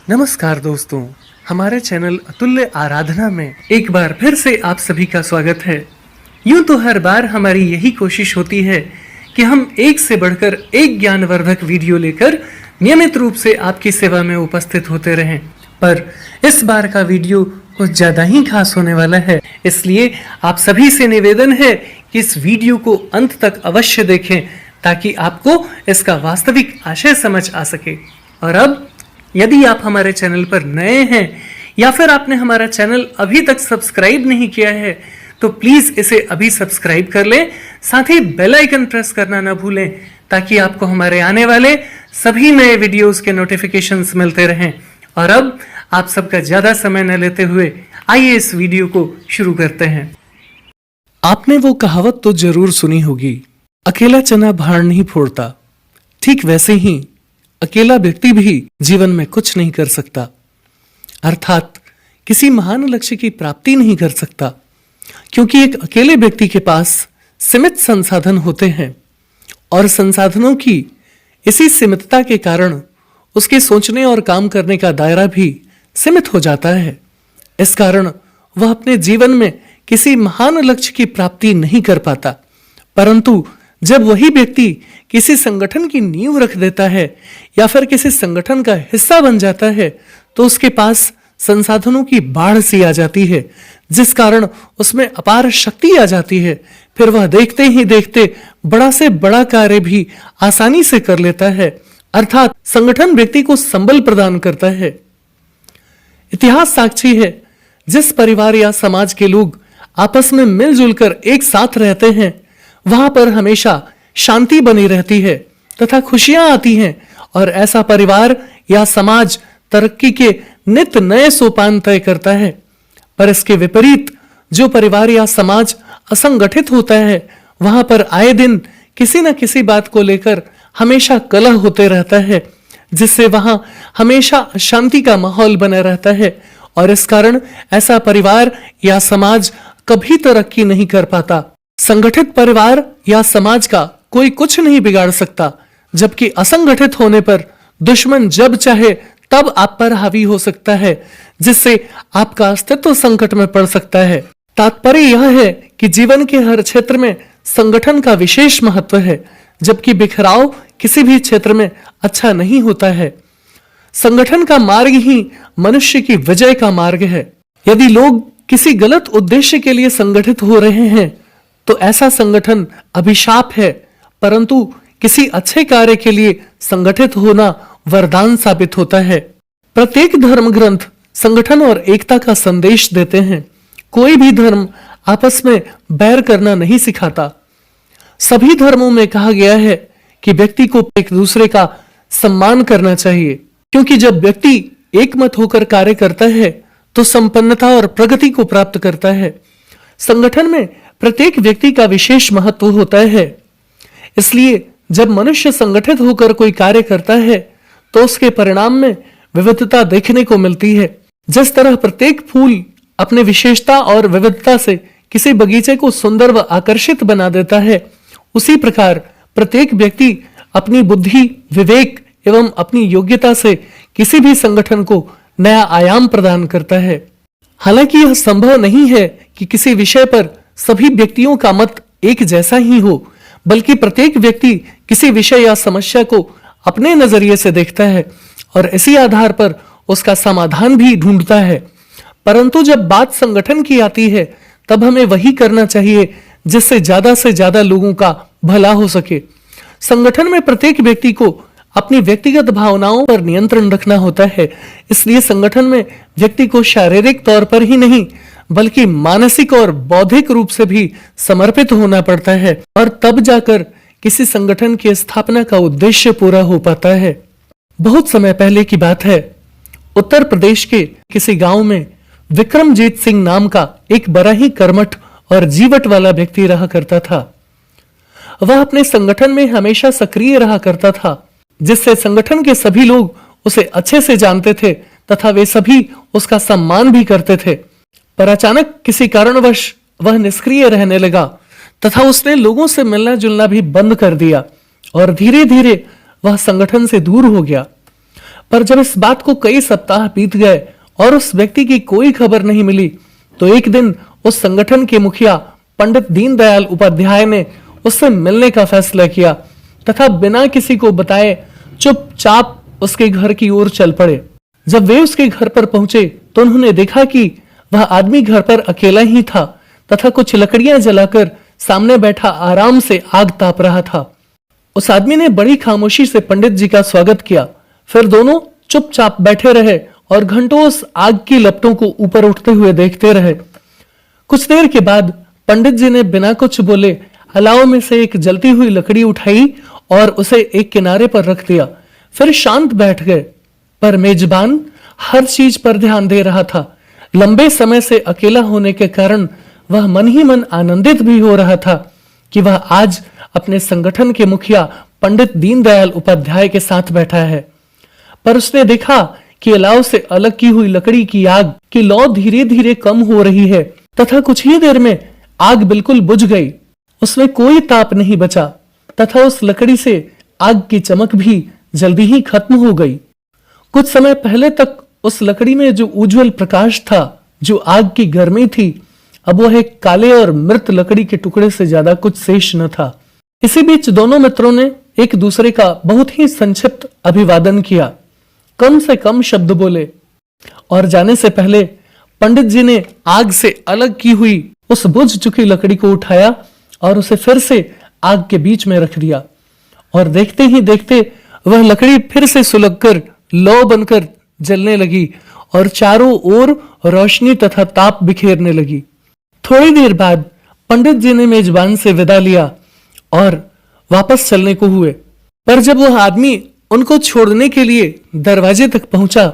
नमस्कार दोस्तों, हमारे चैनल अतुल्य आराधना में एक बार फिर से आप सभी का स्वागत है। यूं तो हर बार हमारी यही कोशिश होती है कि हम एक से बढ़कर एक ज्ञानवर्धक वीडियो लेकर नियमित रूप से आपकी सेवा में उपस्थित होते रहें, पर इस बार का वीडियो कुछ ज्यादा ही खास होने वाला है। इसलिए आप सभी से निवेदन है कि इस वीडियो को अंत तक अवश्य देखें ताकि आपको इसका वास्तविक आशय समझ आ सके। और अब यदि आप हमारे चैनल पर नए हैं या फिर आपने हमारा चैनल अभी तक सब्सक्राइब नहीं किया है तो प्लीज इसे अभी सब्सक्राइब कर लें, साथ ही बेल आइकन प्रेस करना ना भूलें ताकि आपको हमारे आने वाले सभी नए वीडियोस के नोटिफिकेशंस मिलते रहें। और अब आप सबका ज्यादा समय न लेते हुए आइए इस वीडियो को शुरू करते हैं। आपने वो कहावत तो जरूर सुनी होगी, अकेला चना भार नहीं फोड़ता। ठीक वैसे ही अकेला व्यक्ति भी जीवन में कुछ नहीं कर सकता, अर्थात किसी महान लक्ष्य की प्राप्ति नहीं कर सकता, क्योंकि एक अकेले व्यक्ति के पास सीमित संसाधन होते हैं और संसाधनों की इसी सीमितता के कारण उसके सोचने और काम करने का दायरा भी सीमित हो जाता है। इस कारण वह अपने जीवन में किसी महान लक्ष्य की प्राप्ति नहीं कर पाता। परंतु जब वही व्यक्ति किसी संगठन की नींव रख देता है या फिर किसी संगठन का हिस्सा बन जाता है तो उसके पास संसाधनों की बाढ़ सी आ जाती है, जिस कारण उसमें अपार शक्ति आ जाती है। फिर वह देखते ही देखते बड़ा से बड़ा कार्य भी आसानी से कर लेता है, अर्थात संगठन व्यक्ति को संबल प्रदान करता है। इतिहास साक्षी है, जिस परिवार या समाज के लोग आपस में मिलजुल कर एक साथ रहते हैं वहां पर हमेशा शांति बनी रहती है तथा खुशियां आती हैं और ऐसा परिवार या समाज तरक्की के नित नए सोपान तय करता है। पर इसके विपरीत जो परिवार या समाज असंगठित होता है वहां पर आए दिन किसी न किसी बात को लेकर हमेशा कलह होते रहता है, जिससे वहां हमेशा शांति का माहौल बना रहता है और इस कारण ऐसा परिवार या समाज कभी तरक्की नहीं कर पाता। संगठित परिवार या समाज का कोई कुछ नहीं बिगाड़ सकता, जबकि असंगठित होने पर दुश्मन जब चाहे तब आप पर हावी हो सकता है, जिससे आपका अस्तित्व संकट में पड़ सकता है। तात्पर्य यह है कि जीवन के हर क्षेत्र में संगठन का विशेष महत्व है, जबकि बिखराव किसी भी क्षेत्र में अच्छा नहीं होता है। संगठन का मार्ग ही मनुष्य की विजय का मार्ग है। यदि लोग किसी गलत उद्देश्य के लिए संगठित हो रहे हैं तो ऐसा संगठन अभिशाप है, परंतु किसी अच्छे कार्य के लिए संगठित होना वरदान साबित होता है। प्रत्येक धर्म ग्रंथ संगठन और एकता का संदेश देते हैं। कोई भी धर्म आपस में बैर करना नहीं सिखाता। सभी धर्मों में कहा गया है कि व्यक्ति को एक दूसरे का सम्मान करना चाहिए, क्योंकि जब व्यक्ति एकमत होकर कार्य करता है तो संपन्नता और प्रगति को प्राप्त करता है। संगठन में प्रत्येक व्यक्ति का विशेष महत्व होता है, इसलिए जब मनुष्य संगठित होकर कोई कार्य करता है तो उसके परिणाम में विविधता देखने को मिलती है। जिस तरह प्रत्येक फूल अपने विशेषता और विविधता से किसी बगीचे को सुंदर व आकर्षित बना देता है, उसी प्रकार प्रत्येक व्यक्ति अपनी बुद्धि, विवेक एवं अपनी योग्यता से किसी भी संगठन को नया आयाम प्रदान करता है। हालांकि यह संभव नहीं है कि किसी विषय पर सभी व्यक्तियों का मत एक जैसा ही हो, बल्कि प्रत्येक व्यक्ति किसी विषय या समस्या को अपने नजरिए से देखता है और इसी आधार पर उसका समाधान भी ढूंढता है। परंतु जब बात संगठन की आती है तब हमें वही करना चाहिए जिससे से ज्यादा लोगों का भला हो सके। संगठन में प्रत्येक व्यक्ति को अपनी व्यक्तिगत भावनाओं पर नियंत्रण रखना होता है, इसलिए संगठन में व्यक्ति को शारीरिक तौर पर ही नहीं बल्कि मानसिक और बौद्धिक रूप से भी समर्पित होना पड़ता है और तब जाकर किसी संगठन की स्थापना का उद्देश्य पूरा हो पाता है। बहुत समय पहले की बात है, उत्तर प्रदेश के किसी गांव में विक्रमजीत सिंह नाम का एक बड़ा ही कर्मठ और जीवट वाला व्यक्ति रहा करता था। वह अपने संगठन में हमेशा सक्रिय रहा करता था, जिससे संगठन के सभी लोग उसे अच्छे से जानते थे तथा वे सभी उसका सम्मान भी करते थे। पर अचानक किसी कारणवश वह निष्क्रिय रहने लगा तथा उसने लोगों से मिलना जुलना भी बंद कर दिया और धीरे धीरे वह संगठन से दूर हो गया। पर जब इस बात को कई सप्ताह बीत गए और उस व्यक्ति की कोई खबर नहीं मिली, तो एक दिन उस संगठन के मुखिया पंडित दीनदयाल उपाध्याय ने उससे मिलने का फैसला किया तथा बिना किसी को बताए चुपचाप उसके घर की ओर चल पड़े। जब वे उसके घर पर पहुंचे तो उन्होंने देखा कि वह आदमी घर पर अकेला ही था तथा कुछ लकड़ियां जलाकर सामने बैठा आराम से आग ताप रहा था। उस आदमी ने बड़ी खामोशी से पंडित जी का स्वागत किया। फिर दोनों चुपचाप बैठे रहे और घंटों उस आग की लपटों को ऊपर उठते हुए देखते रहे। कुछ देर के बाद पंडित जी ने बिना कुछ बोले अलाव में से एक जलती हुई लकड़ी उठाई और उसे एक किनारे पर रख दिया। फिर शांत बैठ गए। पर मेजबान हर चीज पर ध्यान दे रहा था। लंबे समय से अकेला होने के कारण वह मन ही मन आनंदित भी हो रहा था कि वह आज अपने संगठन के मुखिया पंडित दीनदयाल उपाध्याय के साथ बैठा है। पर उसने देखा कि अलाव से अलग की हुई लकड़ी की आग की लौ धीरे धीरे कम हो रही है तथा कुछ ही देर में आग बिल्कुल बुझ गई। उसमें कोई ताप नहीं बचा तथा उस लकड़ी से आग की चमक भी जल्दी ही खत्म हो गई। कुछ समय पहले तक उस लकड़ी में जो उज्जवल प्रकाश था, जो आग की गर्मी थी, अब वह एक काले और मृत लकड़ी के टुकड़े से ज्यादा कुछ शेष न था। इसी बीच दोनों मित्रों ने एक दूसरे का बहुत ही संक्षिप्त अभिवादन किया, कम से कम शब्द बोले और जाने से पहले पंडित जी ने आग से अलग की हुई उस बुझ चुकी लकड़ी को उठाया और उसे फिर से आग के बीच में रख दिया। और देखते ही देखते वह लकड़ी फिर से सुलगकर लौ बनकर जलने लगी और चारों ओर रोशनी तथा ताप बिखेरने लगी। थोड़ी देर बाद पंडित जी ने मेजबान से विदा लिया और वापस चलने को हुए। पर जब वह आदमी उनको छोड़ने के लिए दरवाजे तक पहुंचा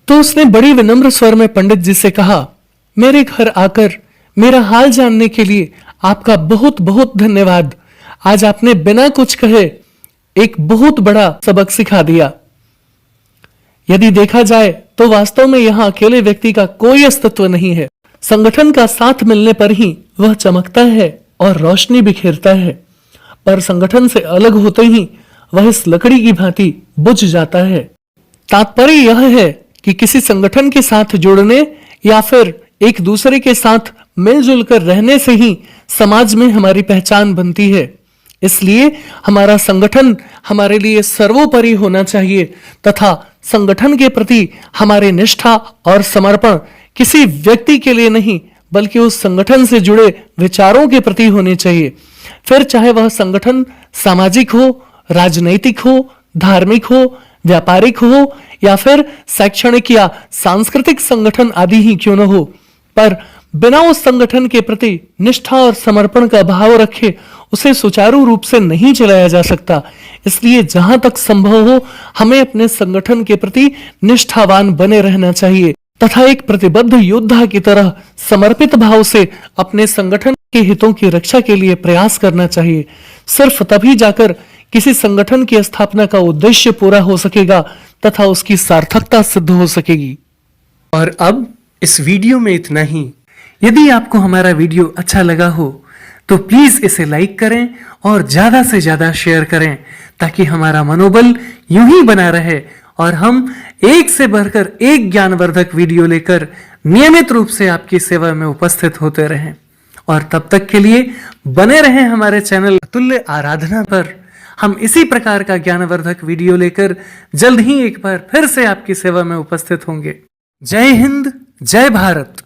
तो उसने बड़ी विनम्र स्वर में पंडित जी से कहा, मेरे घर आकर मेरा हाल जानने के लिए आपका बहुत बहुत धन्यवाद। आज आपने बिना कुछ कहे एक बहुत बड़ा सबक सिखा दिया। यदि देखा जाए तो वास्तव में यहाँ अकेले व्यक्ति का कोई अस्तित्व नहीं है। संगठन का साथ मिलने पर ही वह चमकता है और रोशनी बिखेरता है, पर संगठन से अलग होते ही वह इस लकड़ी की भांति बुझ जाता है। तात्पर्य यह है कि किसी संगठन के साथ जुड़ने या फिर एक दूसरे के साथ मिलजुल कर रहने से ही समाज में हमारी पहचान बनती है। इसलिए हमारा संगठन हमारे लिए सर्वोपरि होना चाहिए तथा संगठन के प्रति हमारी निष्ठा और समर्पण किसी व्यक्ति के लिए नहीं बल्कि उस संगठन से जुड़े विचारों के प्रति होने चाहिए। फिर चाहे वह संगठन सामाजिक हो, राजनैतिक हो, धार्मिक हो, व्यापारिक हो या फिर शैक्षणिक या सांस्कृतिक संगठन आदि ही क्यों न हो, पर बिना उस संगठन के प्रति निष्ठा और समर्पण का भाव रखे उसे सुचारू रूप से नहीं चलाया जा सकता। इसलिए जहां तक संभव हो हमें अपने संगठन के प्रति निष्ठावान बने रहना चाहिए तथा एक प्रतिबद्ध योद्धा की तरह समर्पित भाव से अपने संगठन के हितों की रक्षा के लिए प्रयास करना चाहिए। सिर्फ तभी जाकर किसी संगठन की स्थापना का उद्देश्य पूरा हो सकेगा तथा उसकी सार्थकता सिद्ध हो सकेगी। और अब इस वीडियो में इतना ही। यदि आपको हमारा वीडियो अच्छा लगा हो तो प्लीज इसे लाइक करें और ज्यादा से ज्यादा शेयर करें ताकि हमारा मनोबल यूं ही बना रहे और हम एक से बढ़कर एक ज्ञानवर्धक वीडियो लेकर नियमित रूप से आपकी सेवा में उपस्थित होते रहें। और तब तक के लिए बने रहें हमारे चैनल अतुल्य आराधना पर। हम इसी प्रकार का ज्ञानवर्धक वीडियो लेकर जल्द ही एक बार फिर से आपकी सेवा में उपस्थित होंगे। जय हिंद, जय भारत।